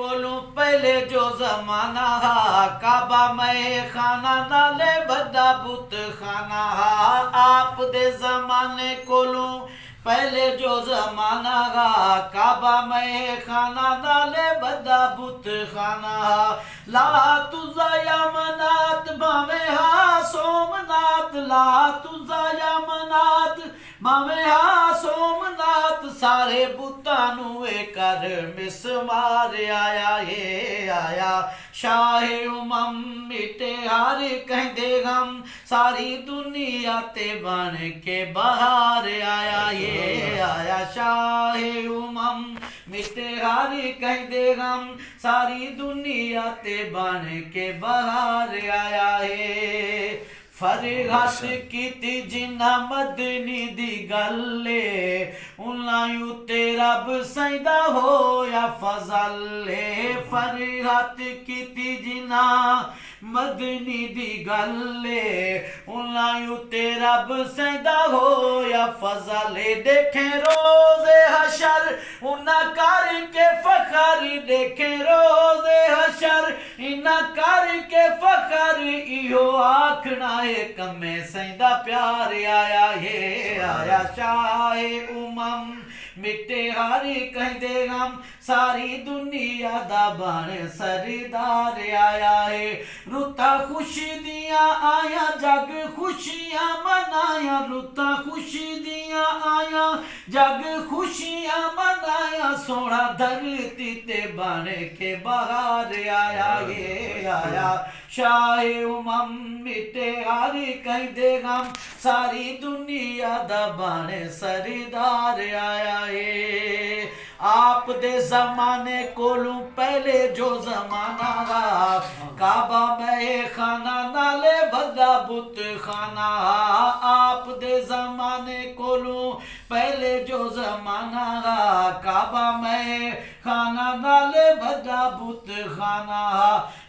कोलों पहले जो जमाना हा काबा मैं खाना नाले बड़ा बुत खाना हा आप दे जमाने कोलों पहले जो जमाना हा काबा मैं खाना नाले बड़ा बुत खाना हा ला तुझा या मनात भावे हा सोमनाथ ला तुझा या मनात भावे हा सोमनाथ सारे बुतानू कर मिस मार आया ये आया शाहे उमम मिटे हार कहते गम सारी दुनिया ते बन के बाहर आया ये आया शाहे उमम मिटे हार कहते गम सारी दुनिया ते बन के बाहर आया है फरहत की जिन्ना मदनी दी गल्ले उन्हें उते रब सैदा हो या फजले फरहत की जिन्ना मदनी दी गल्ले उन्हें उते रब सैदा हो या फजले देखे रोज़े हशर उन्ना कर के फखर देखे रोज़े हशर इन्ना कर के फखर इहो आखना कमे सैदा प्यार आया ये आया शाहे उमम मिटे हारी कहते गम सारी दुनिया दा बन सरदार आया है रुता खुशी दिया आया जग खुशियां मनाया रुता खुशी दिया आया जग खुशियां मनाया सोना धरती ते बन के बाहर आया ये आया शाहे उमम मिटे हारी कहते गम सारी दुनिया दा बन सरदार आया है आप दे जमाने कोलू पहले जो जमाना काबा में खाना नाले बदा बुत खाना आप दे जमाने कोलू पहले जो जमाना काबा में खाना नाले बदा बुत खाना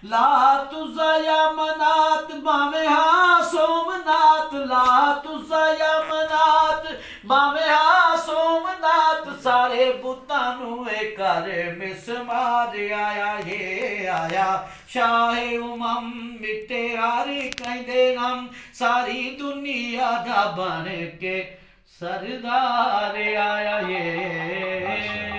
ला तुझा या मनात बावे हा सोमनाथ ला तुझा या मनात बावे हा सोमनाथ सारे बुतानू कर मिस मार आया ये आया शाहे उमम मिटे हारी कहते गम सारी दुनिया दा बन के सरदार आया ये